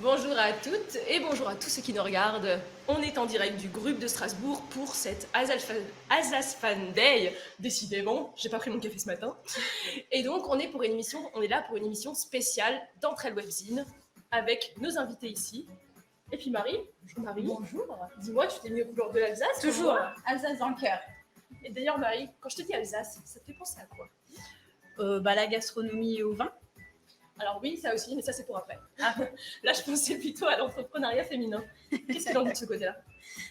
Bonjour à toutes et bonjour à tous ceux qui nous regardent. On est en direct du groupe de Strasbourg pour cette Alsace Fan Day. Décidément, j'ai pas pris mon café ce matin. Et donc on est là pour une émission spéciale d'Entre elles Webzine avec nos invités ici. Et puis Marie, bonjour Marie. Bonjour. Dis-moi, tu t'es mis aux couleurs de l'Alsace? Toujours Alsace dans le cœur. Et d'ailleurs Marie, quand je te dis Alsace, ça te fait penser à quoi? La gastronomie et au vin. Alors oui, ça aussi, mais ça c'est pour après. Ah. Là, je pensais plutôt à l'entrepreneuriat féminin. Qu'est-ce qu'il en dit de ce côté-là?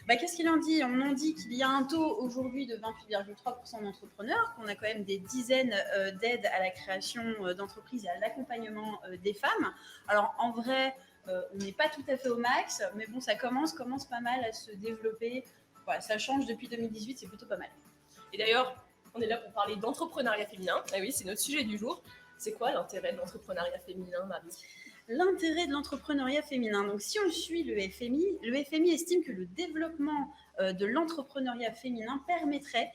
Qu'est-ce qu'il en dit? On en dit qu'il y a un taux aujourd'hui de 28,3% d'entrepreneurs, qu'on a quand même des dizaines d'aides à la création d'entreprises et à l'accompagnement des femmes. Alors en vrai, on n'est pas tout à fait au max, mais bon, ça commence pas mal à se développer. Voilà, ça change depuis 2018, c'est plutôt pas mal. Et d'ailleurs, on est là pour parler d'entrepreneuriat féminin. Ah oui, c'est notre sujet du jour. C'est quoi l'intérêt de l'entrepreneuriat féminin, Marie? L'intérêt de l'entrepreneuriat féminin. Donc, si on suit le FMI estime que le développement de l'entrepreneuriat féminin permettrait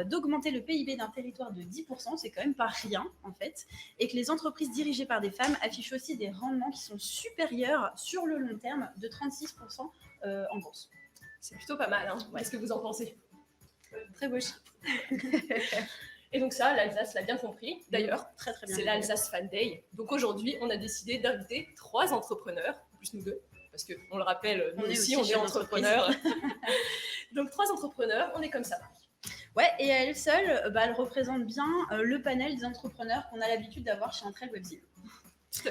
d'augmenter le PIB d'un territoire de 10%, c'est quand même pas rien en fait, et que les entreprises dirigées par des femmes affichent aussi des rendements qui sont supérieurs sur le long terme de 36% en bourse. C'est plutôt pas mal, hein. Ouais. Qu'est-ce que vous en pensez? Très beau chiffre. Et donc ça, l'Alsace l'a bien compris. D'ailleurs, très, très bien. C'est l'Alsace Fan Day. Donc aujourd'hui, on a décidé d'inviter 3 entrepreneurs, plus nous 2, parce qu'on le rappelle, nous aussi, on est entrepreneurs. Donc 3 entrepreneurs, on est comme ça, Marie. Ouais, et à elle seule, elle représente bien le panel des entrepreneurs qu'on a l'habitude d'avoir chez Entre elles Webzine.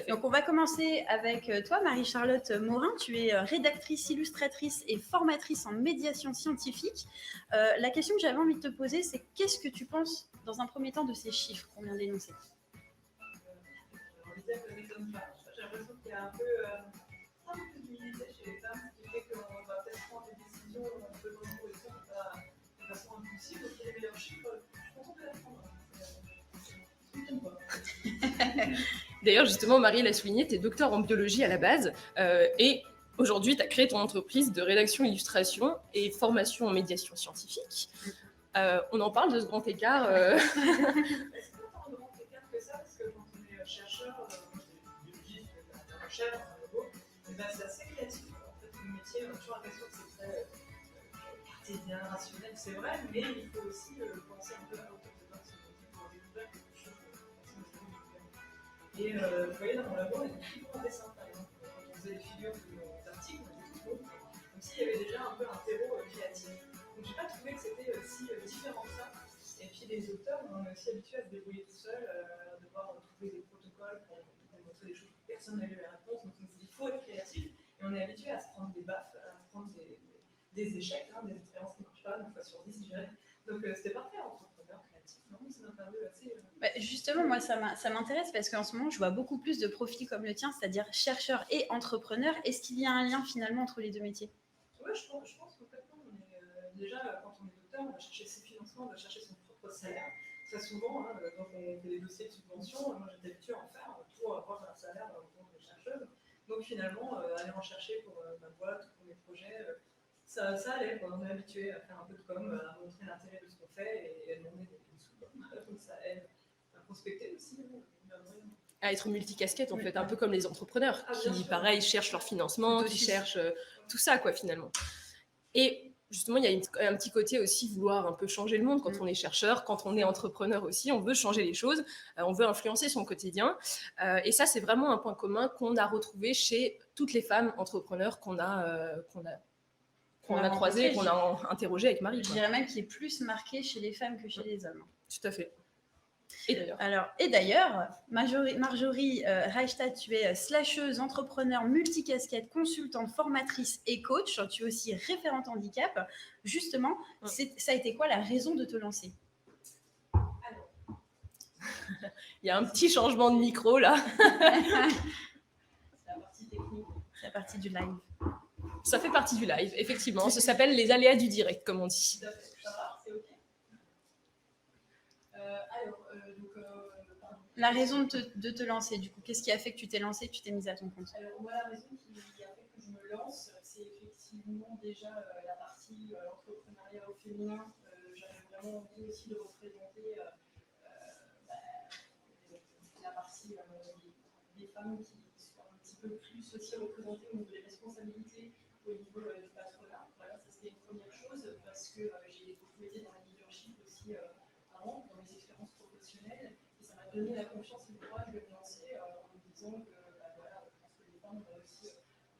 Donc, on va commencer avec toi, Marie-Charlotte Morin. Tu es rédactrice, illustratrice et formatrice en médiation scientifique. La question que j'avais envie de te poser, c'est qu'est-ce que tu penses, dans un premier temps, de ces chiffres qu'on vient d'énoncer? J'ai l'impression qu'il y a un peu d'humilité chez les femmes, ce qui fait qu'on va peut-être prendre des décisions un peu dans le et pas de façon impulsive. Donc, il y a les meilleurs chiffres, je suis contente de la prendre. D'ailleurs, justement, Marie l'a souligné, tu es docteur en biologie à la base et aujourd'hui, tu as créé ton entreprise de rédaction, illustration et formation en médiation scientifique. On en parle de ce grand écart Est-ce qu'on a tant de grand écart que ça? Parce que quand on est chercheur, biologiste, chercheur, c'est assez créatif. En fait, le métier, on a toujours l'impression que c'est très cartésien, rationnel, c'est vrai, mais il faut aussi penser un peu à l'autre de ce pour découvrir quelque chose. Et vous voyez, dans mon labo, on a des figures en dessin, par exemple. Quand on faisait des figures d'articles, on était tout beau, comme s'il y avait déjà un peu un terreau créatif. Donc, j'ai pas trouvé que c'était si différent que ça. Et puis, les auteurs, on est aussi habitués à se débrouiller tout seul, à devoir trouver des protocoles pour montrer des choses que personne n'a eu la réponse. Donc, il faut être créatif. Et on est habitué à se prendre des baffes, à se prendre des échecs, des expériences qui ne marchent pas, 9 fois sur 10, je dirais. Donc, c'était parfait, entrepreneur créatif. Non, c'est un interview assez. Justement, moi, ça m'intéresse parce qu'en ce moment, je vois beaucoup plus de profils comme le tien, c'est-à-dire chercheur et entrepreneur. Est-ce qu'il y a un lien finalement entre les deux métiers? Oui, je pense complètement. Déjà, quand on est docteur, on va chercher ses financements, on va chercher son propre salaire. Très souvent, quand on fait des dossiers de subvention, moi j'ai l'habitude d'en faire pour avoir un salaire en tant que chercheuse. Donc finalement, aller en chercher pour ma boîte, pour mes projets, ça allait. On est habitué à faire un peu de com, à montrer l'intérêt de ce qu'on fait et à demander des sous. Donc ça aide à prospecter aussi. À être multicasquette, en fait, un peu comme les entrepreneurs qui, pareil, cherchent leur financement, qui cherchent tout ça, quoi, finalement. Et justement, il y a un petit côté aussi vouloir un peu changer le monde quand on est chercheur, quand on est entrepreneur aussi, on veut changer les choses, on veut influencer son quotidien. Et ça, c'est vraiment un point commun qu'on a retrouvé chez toutes les femmes entrepreneurs qu'on a croisées, qu'on a interrogées avec Marie. Je dirais même qu'il est plus marqué chez les femmes que chez les hommes. Tout à fait. Et d'ailleurs, Marjorie Reichstadt, tu es slasheuse, entrepreneur, multicasquette, consultante, formatrice et coach. Tu es aussi référente handicap. Justement, ça a été quoi la raison de te lancer? Alors, il y a un petit changement de micro là. C'est la partie technique. C'est la partie du live. Ça fait partie du live, effectivement. Ça s'appelle les aléas du direct, comme on dit. Tout à fait. Ça va, c'est OK. La raison de te lancer, du coup, qu'est-ce qui a fait que tu t'es lancée, que tu t'es mise à ton compte? Alors, moi, la raison qui a fait que je me lance, c'est effectivement déjà la partie entrepreneuriat au féminin. J'avais vraiment envie aussi de représenter la partie des femmes qui soit un petit peu plus aussi représenté au niveau des responsabilités, au niveau du patronat. Voilà, ça c'était une première chose parce que j'ai beaucoup été dans la leadership aussi avant, dans mes expériences professionnelles, et ça m'a donné la confiance et le courage de me lancer en me disant que voilà, je pense que les femmes ont aussi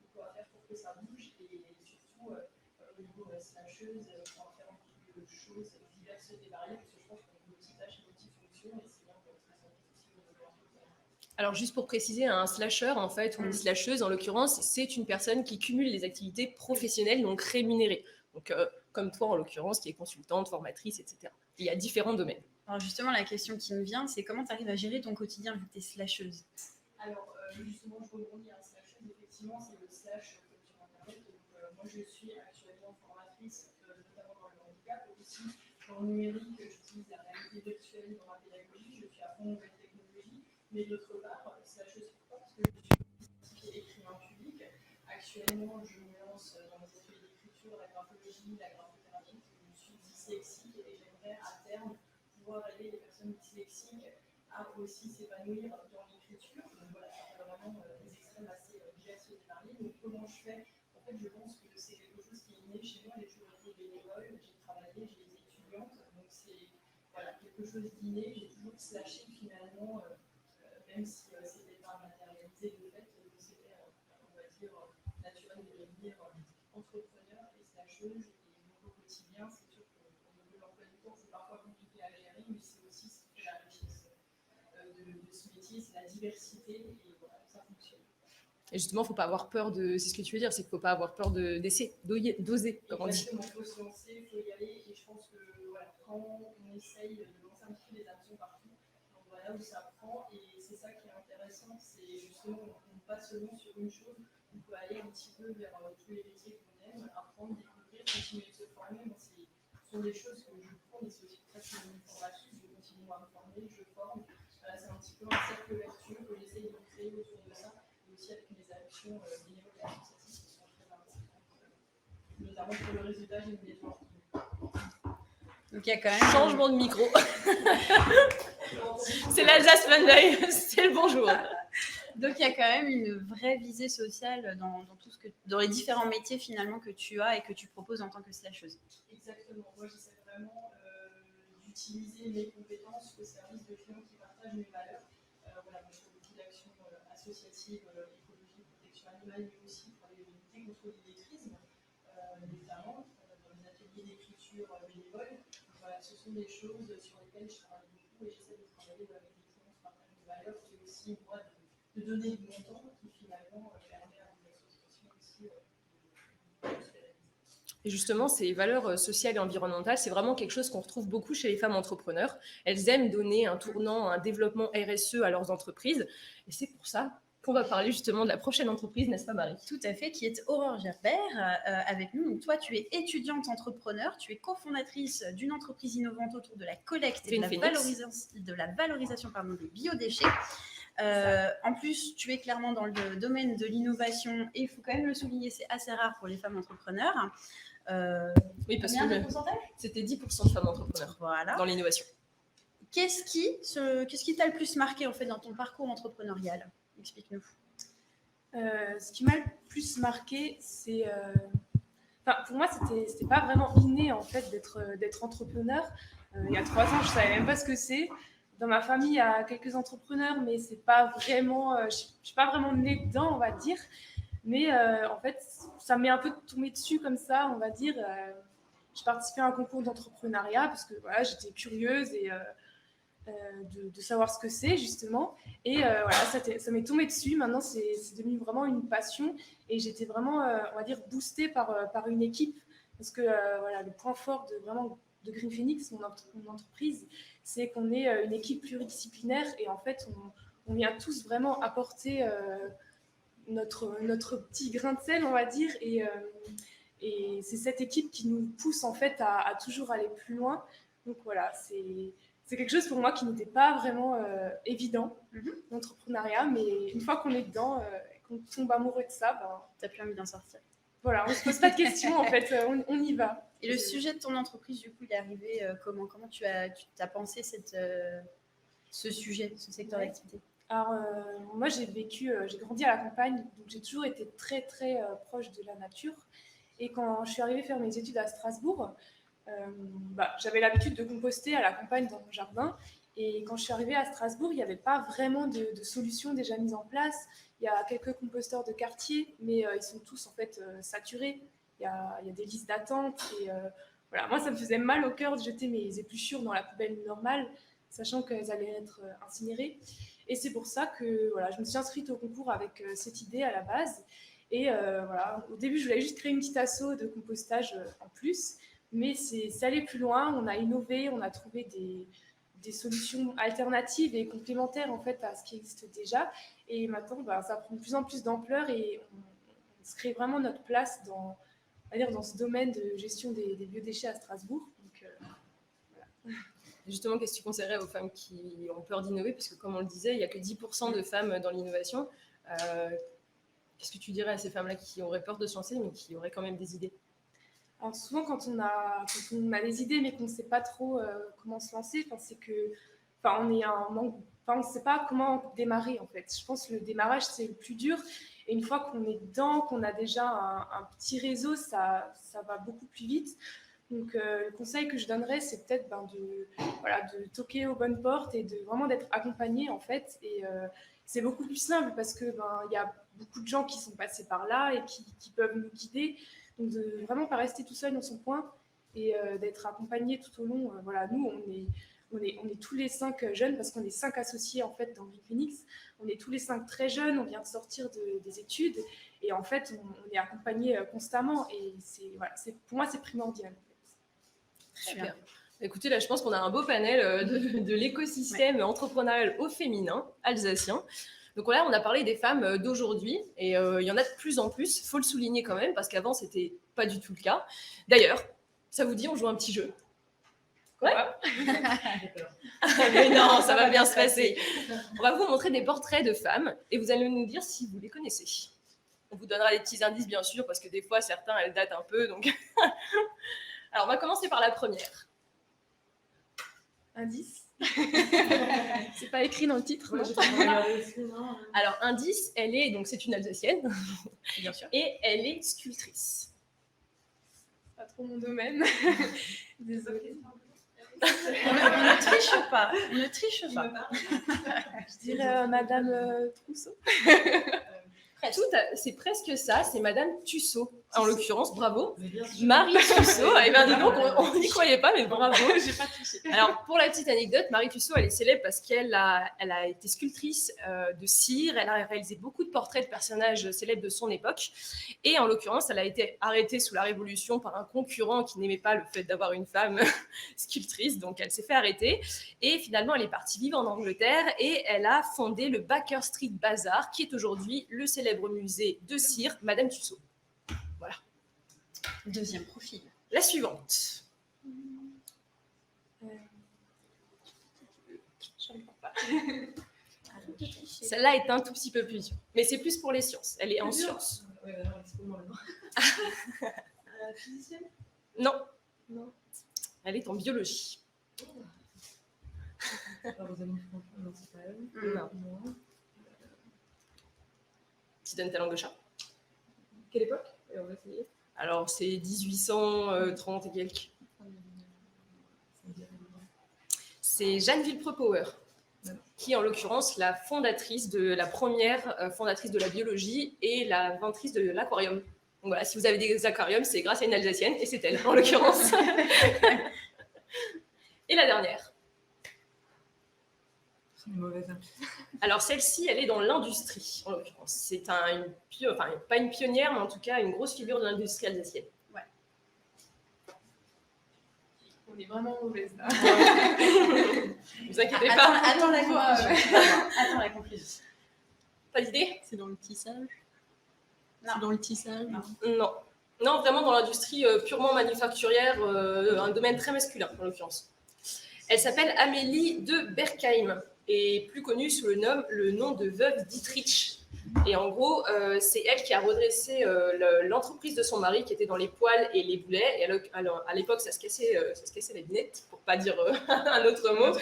beaucoup à faire pour que ça bouge, et surtout au niveau slasheuse, pour faire un peu de choses diverses et variées, parce que je pense qu'on a multitâches et multifonctions, et c'est bien pour être très aussi au niveau entrepreneur. Alors, juste pour préciser, un slasher, en fait, ou une slasheuse, en l'occurrence, c'est une personne qui cumule les activités professionnelles, donc rémunérées. Donc, comme toi, en l'occurrence, qui est consultante, formatrice, etc. Il y a différents domaines. Alors justement, la question qui me vient, c'est comment tu arrives à gérer ton quotidien vu que tu es slasheuse? Alors, justement, je rebondis à slasheuse, effectivement, c'est le slash sur Internet. Donc, moi, je suis actuellement formatrice, notamment dans le handicap, aussi dans le numérique, j'utilise la réalité virtuelle dans ma pédagogie, je suis à fond nouvelle technologie, mais d'autre part, slasheuse, pourquoi? Parce que je suis certifiée écrivain public. Actuellement, je me lance dans mes études d'écriture, la graphologie, la graphothérapie, je suis dyslexique et j'aimerais à terme pouvoir aider les personnes dyslexiques à aussi s'épanouir dans l'écriture. Donc voilà, ça fait vraiment des extrêmes assez diverses et variées. Donc comment je fais? En fait, je pense que c'est quelque chose qui est né chez moi. J'ai toujours été bénévole, j'ai travaillé, j'ai été étudiante. Donc c'est voilà, quelque chose d'inné. J'ai toujours slashé finalement, même si c'était pas matérialisé de fait, c'était, on va dire, naturel de devenir entrepreneur et slasheuse. Et donc au quotidien, c'est sûr qu'au niveau de l'emploi du temps, c'est parfois compliqué à gérer, mais c'est aussi ce qui fait la richesse de ce métier, c'est la diversité, et voilà, ça fonctionne. Et justement, il ne faut pas avoir peur de... C'est ce que tu veux dire, c'est qu'il ne faut pas avoir peur d'essayer, d'oser, comme on dit. Exactement, il faut se lancer, il faut y aller, et je pense que voilà, quand on essaye de lancer un petit peu des actions partout, on voit là où ça prend, et c'est ça qui est intéressant, c'est justement, on passe seulement sur une chose, on peut aller un petit peu vers tous les métiers qu'on aime, apprendre, découvrir, continuer de se former. Moi, ce sont des choses que je prends, mais c'est aussi pour ça que je me forme là-dessus, je continue à me former, je forme. C'est un petit peu un cercle vertueux que j'essaye de créer autour de ça, et aussi avec mes actions bénévoles et associatives qui sont très importantes, notamment pour le résultat, j'ai une défense. Donc il y a quand même changement de micro. C'est l'Alsace Monday, c'est le bonjour. Donc il y a quand même une vraie visée sociale dans tout ce que, dans les différents métiers finalement que tu as et que tu proposes en tant que slasheuse. Exactement. Moi, j'essaie vraiment d'utiliser mes compétences au service de clients qui partagent mes valeurs. Voilà, moi, je fais beaucoup d'actions associatives, écologie, protection animale, mais aussi pour lutter contre l'illettrisme, notamment dans les ateliers d'écriture bénévoles. Voilà, ce sont des choses sur lesquelles je travaille beaucoup, et j'essaie de travailler avec des clients qui partagent mes valeurs. C'est aussi moi de donner de mon temps qui finalement permet à des associations aussi de se réaliser. Et justement, ces valeurs sociales et environnementales, c'est vraiment quelque chose qu'on retrouve beaucoup chez les femmes entrepreneurs. Elles aiment donner un tournant, un développement RSE à leurs entreprises. Et c'est pour ça qu'on va parler justement de la prochaine entreprise, n'est-ce pas Marie? Tout à fait, qui est Aurore Gerbert avec nous. Donc toi, tu es étudiante entrepreneur, tu es cofondatrice d'une entreprise innovante autour de la collecte et de la valorisation des biodéchets. En plus, tu es clairement dans le domaine de l'innovation, et il faut quand même le souligner, c'est assez rare pour les femmes entrepreneurs. Oui, parce combien que de pourcentage? c'était 10% de femmes entrepreneurs Voilà. dans l'innovation. Qu'est-ce qui t'a le plus marqué en fait dans ton parcours entrepreneurial? Explique-nous. Ce qui m'a le plus marqué, c'est... pour moi, c'était pas vraiment inné en fait d'être entrepreneur. Il y a 3 ans, je savais même pas ce que c'est. Dans ma famille, il y a quelques entrepreneurs, mais c'est pas vraiment, je suis pas vraiment née dedans, on va dire. Mais en fait, ça m'est un peu tombé dessus comme ça, on va dire. J'ai participé à un concours d'entrepreneuriat parce que voilà, j'étais curieuse et de savoir ce que c'est justement. Et voilà, ça m'est tombé dessus. Maintenant, c'est devenu vraiment une passion, et j'étais vraiment, on va dire, boostée par une équipe, parce que voilà, le point fort de Green Phoenix, mon entreprise, c'est qu'on est une équipe pluridisciplinaire, et en fait, on vient tous vraiment apporter notre petit grain de sel, on va dire, et c'est cette équipe qui nous pousse en fait à toujours aller plus loin. Donc voilà, c'est quelque chose pour moi qui n'était pas vraiment évident, l'entrepreneuriat, mais une fois qu'on est dedans et qu'on tombe amoureux de ça, t'as plus envie d'en sortir. Voilà, on ne se pose pas de questions, en fait, on y va. Et le sujet de ton entreprise, du coup, il est arrivé comment tu as pensé ce sujet, ce secteur d'activité? Alors, moi, j'ai grandi à la campagne, donc j'ai toujours été très, très proche de la nature. Et quand je suis arrivée faire mes études à Strasbourg, j'avais l'habitude de composter à la campagne dans mon jardin. Et quand je suis arrivée à Strasbourg, il n'y avait pas vraiment de solution déjà mise en place. Il y a quelques composteurs de quartier, mais ils sont tous en fait saturés. Il y a des listes d'attente. Et voilà, moi, ça me faisait mal au cœur de jeter mes épluchures dans la poubelle normale, sachant qu'elles allaient être incinérées. Et c'est pour ça que voilà, je me suis inscrite au concours avec cette idée à la base. Et voilà, au début, je voulais juste créer une petite asso de compostage en plus, mais c'est allé plus loin. On a innové, on a trouvé des solutions alternatives et complémentaires en fait à ce qui existe déjà. Et maintenant, ça prend de plus en plus d'ampleur et on se crée vraiment notre place dans ce domaine de gestion des biodéchets à Strasbourg. Donc, voilà. Justement, qu'est-ce que tu conseillerais aux femmes qui ont peur d'innover? Parce que comme on le disait, il n'y a que 10% de femmes dans l'innovation. Qu'est-ce que tu dirais à ces femmes-là qui auraient peur de se lancer, mais qui auraient quand même des idées? Alors souvent, quand on a des idées, mais qu'on ne sait pas trop comment se lancer, c'est que, on est un manque, on ne sait pas comment démarrer en fait. Je pense que le démarrage c'est le plus dur. Et une fois qu'on est dedans, qu'on a déjà un petit réseau, ça va beaucoup plus vite. Donc le conseil que je donnerais, c'est peut-être de toquer aux bonnes portes et de vraiment d'être accompagné en fait. Et c'est beaucoup plus simple parce que y a beaucoup de gens qui sont passés par là et qui peuvent nous guider. Donc de vraiment pas rester tout seul dans son coin et d'être accompagné tout au long. Voilà, nous on est tous les 5 jeunes parce qu'on est 5 associés en fait dans Phoenix. On est tous les 5 très jeunes, on vient de sortir des études et en fait on est accompagnés constamment et pour moi c'est primordial. Super. Écoutez, là, je pense qu'on a un beau panel de l'écosystème entrepreneurial au féminin alsacien. Donc là, on a parlé des femmes d'aujourd'hui et il y en a de plus en plus. Il faut le souligner quand même parce qu'avant, c'était pas du tout le cas. D'ailleurs, ça vous dit, on joue un petit jeu? Ouais. Mais non, ça va bien se passer. On va vous montrer des portraits de femmes et vous allez nous dire si vous les connaissez. On vous donnera des petits indices, bien sûr, parce que des fois, certains, elles datent un peu. Donc... Alors, on va commencer par la première. Indice. C'est pas écrit dans le titre. Alors, indice, c'est une Alsacienne. Bien sûr. Et elle est sculptrice. Pas trop mon domaine. Désolée. On ne triche pas. On ne triche pas. Je dirais Madame Trousseau. C'est presque ça, c'est Madame Tussaud, en l'occurrence, bravo. Marie Tussaud, et bien dis donc, on n'y croyait pas, mais bravo. J'ai pas touché. Alors, pour la petite anecdote, Marie Tussaud, elle est célèbre parce qu'elle a été sculptrice de cire, elle a réalisé beaucoup de portraits de personnages célèbres de son époque, et en l'occurrence, elle a été arrêtée sous la Révolution par un concurrent qui n'aimait pas le fait d'avoir une femme sculptrice, donc elle s'est fait arrêter, et finalement, elle est partie vivre en Angleterre, et elle a fondé le Baker Street Bazaar, qui est aujourd'hui le célèbre musée de cire, Madame Tussaud. Voilà. Deuxième profil. La suivante. Celle-là est un tout petit peu plus dure, mais c'est plus pour les sciences. Elle est en sciences. Physicienne? Non. Elle est en biologie. Non. Tu donnes ta langue de chat. Quelle époque? Et on va essayer. Alors, c'est 1830 et quelques. C'est Jeanne Villepreux-Power, qui est en l'occurrence la première fondatrice de la biologie et la inventrice de l'aquarium. Donc voilà, si vous avez des aquariums, c'est grâce à une Alsacienne, et c'est elle, en l'occurrence. Et la dernière. Alors celle-ci, elle est dans l'industrie, en l'occurrence. C'est pas une pionnière, mais en tout cas une grosse figure de l'industrie alsacienne. Ouais. On est vraiment mauvaise là. Vous inquiétez pas. Attends la conclusion. Attends la conclusion. Pas d'idée? C'est dans le tissage? Non. C'est dans le tissage? Non, vraiment dans l'industrie purement manufacturière, un domaine très masculin, en l'occurrence. Elle s'appelle Amélie de Berkheim. est plus connue sous le nom de veuve Dietrich. Et en gros, c'est elle qui a redressé l'entreprise de son mari qui était dans les poêles et les boulets. Et alors, à l'époque, ça se cassait la binette, pour pas dire un autre mot.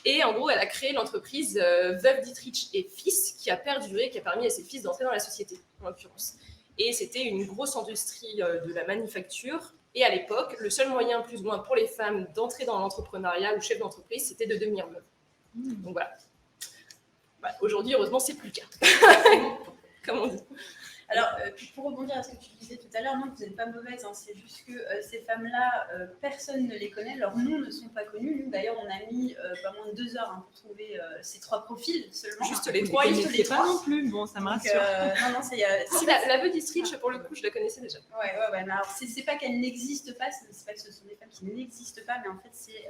Et en gros, elle a créé l'entreprise Veuve Dietrich et Fils, qui a perduré, qui a permis à ses fils d'entrer dans la société, en l'occurrence. Et c'était une grosse industrie de la manufacture. Et à l'époque, le seul moyen, plus ou moins, pour les femmes d'entrer dans l'entrepreneuriat ou chef d'entreprise, c'était de devenir veuve. Donc voilà. Aujourd'hui, heureusement, c'est plus le cas. Comme on dit. Alors, pour rebondir à ce que tu disais tout à l'heure, non, vous n'êtes pas mauvaise, hein, c'est juste que ces femmes-là, personne ne les connaît, leurs noms ne sont pas connus. Nous, d'ailleurs, on a mis pas moins de 2 heures pour trouver ces 3 profils seulement. Juste les 3, juste les 3 non plus, bon, ça me rassure. Non, c'est... Si, la veuve Dietrich, pour le coup, je la connaissais déjà. Ouais, mais alors, c'est pas qu'elles n'existent pas, c'est pas que ce sont des femmes qui n'existent pas, mais en fait, c'est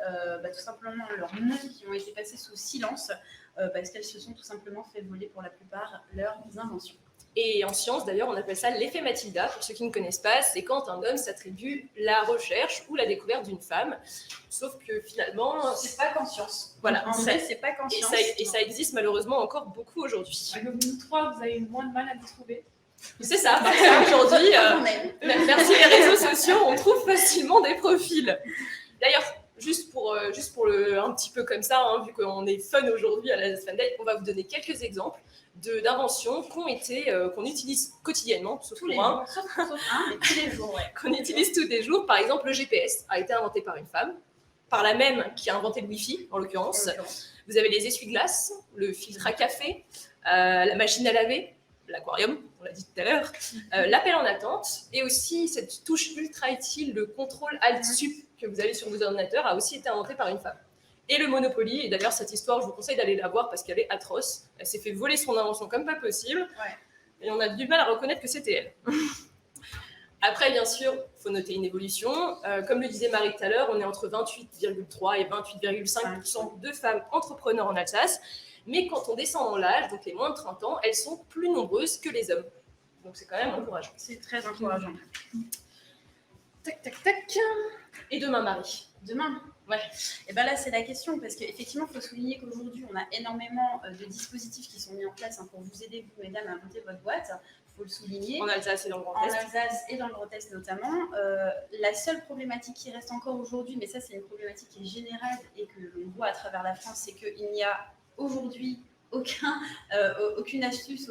tout simplement leurs noms qui ont été passés sous silence, parce qu'elles se sont tout simplement fait voler pour la plupart leurs inventions. Et en science, d'ailleurs, on appelle ça l'effet Mathilda. Pour ceux qui ne connaissent pas, c'est quand un homme s'attribue la recherche ou la découverte d'une femme. Sauf que finalement, c'est pas qu'en science. Voilà, en vrai, c'est pas qu'en science. Et ça existe malheureusement encore beaucoup aujourd'hui. Donc, vous 3, vous avez eu moins de mal à les trouver. C'est ça, aujourd'hui, merci les réseaux sociaux, on trouve facilement des profils. D'ailleurs, juste pour un petit peu comme ça, hein, vu qu'on est fun aujourd'hui à la Fan Day, on va vous donner quelques exemples d'inventions qu'on utilise quotidiennement, sauf tous les pour un, jours, sauf un, mais tous les jours, ouais. qu'on utilise tous les jours. Par exemple, le GPS a été inventé par une femme, par la même qui a inventé le Wi-Fi, en l'occurrence. Vous avez les essuie-glaces, le filtre à café, la machine à laver, l'aquarium, on l'a dit tout à l'heure, l'appel en attente, et aussi cette touche ultra utile, le contrôle Alt-Sup que vous avez sur vos ordinateurs, a aussi été inventé par une femme. Et le Monopoly, et d'ailleurs cette histoire, je vous conseille d'aller la voir parce qu'elle est atroce. Elle s'est fait voler son invention comme pas possible, et on a du mal à reconnaître que c'était elle. Après, bien sûr, il faut noter une évolution. Comme le disait Marie tout à l'heure, on est entre 28,3 et 28,5% de femmes entrepreneurs en Alsace. Mais quand on descend dans l'âge, donc les moins de 30 ans, elles sont plus nombreuses que les hommes. Donc c'est quand même encourageant. C'est très encourageant. Tac, tac, tac. Et demain, Marie? Demain? Ouais. Et bien là, c'est la question, parce qu'effectivement, il faut souligner qu'aujourd'hui, on a énormément de dispositifs qui sont mis en place pour vous aider, vous, mesdames, à monter votre boîte. Il faut le souligner. En Alsace et dans le Grand Est. En Alsace et dans le Grand Est notamment. La seule problématique qui reste encore aujourd'hui, mais ça, c'est une problématique qui est générale et que l'on voit à travers la France, c'est qu'il n'y a aujourd'hui aucune astuce,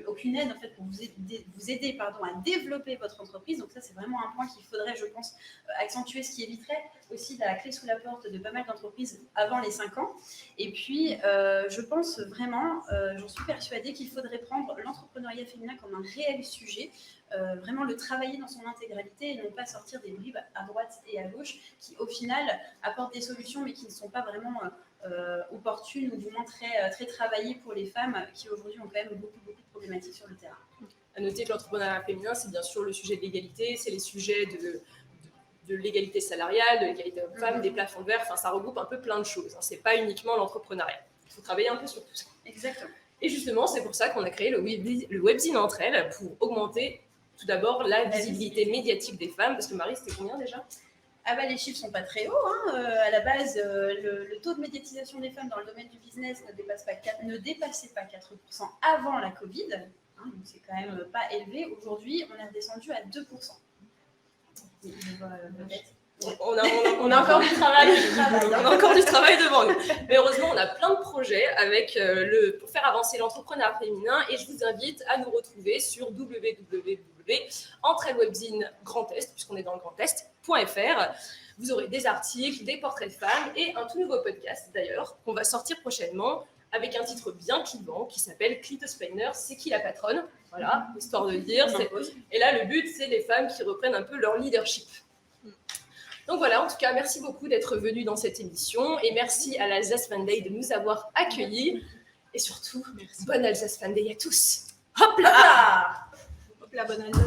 aucune aide en fait, pour vous aider à développer votre entreprise. Donc ça, c'est vraiment un point qu'il faudrait, je pense, accentuer, ce qui éviterait aussi la clé sous la porte de pas mal d'entreprises avant les 5 ans. Et puis, je pense vraiment, j'en suis persuadée qu'il faudrait prendre l'entrepreneuriat féminin comme un réel sujet, vraiment le travailler dans son intégralité et non pas sortir des bribes à droite et à gauche qui, au final, apportent des solutions mais qui ne sont pas vraiment opportunes ou du moins très travaillées pour les femmes qui aujourd'hui ont quand même beaucoup de problématiques sur le terrain. À noter que l'entrepreneuriat féminin, c'est bien sûr le sujet de l'égalité, c'est les sujets de l'égalité salariale, de l'égalité homme-femme, des plafonds de verre, enfin ça regroupe un peu plein de choses. Hein. C'est pas uniquement l'entrepreneuriat. Il faut travailler un peu sur tout ça. Exactement. Et justement, c'est pour ça qu'on a créé le webzine Entre elles pour augmenter tout d'abord la visibilité médiatique des femmes. Parce que Marie, c'était combien déjà ? Ah bah les chiffres sont pas très hauts. À la base, le taux de médiatisation des femmes dans le domaine du business ne dépassait pas 4% avant la Covid. Donc c'est quand même pas élevé. Aujourd'hui, on est redescendu à 2%. On a encore du travail. On a encore du travail devant nous. Mais heureusement, on a plein de projets pour faire avancer l'entrepreneuriat féminin. Et je vous invite à nous retrouver sur www.entreelleswebzine Grand Est, puisqu'on est dans le Grand Est.fr. Vous aurez des articles, des portraits de femmes et un tout nouveau podcast d'ailleurs qu'on va sortir prochainement avec un titre bien clivant qui s'appelle Clitospiner, c'est qui la patronne ? Voilà, histoire de dire. Et là, le but, c'est les femmes qui reprennent un peu leur leadership. Donc voilà, en tout cas, merci beaucoup d'être venus dans cette émission et merci à l'Alsace Fan Day de nous avoir accueillis. Et surtout, bonne Alsace Fan Day à tous. Hop là ! Hop là, bonne Alsace.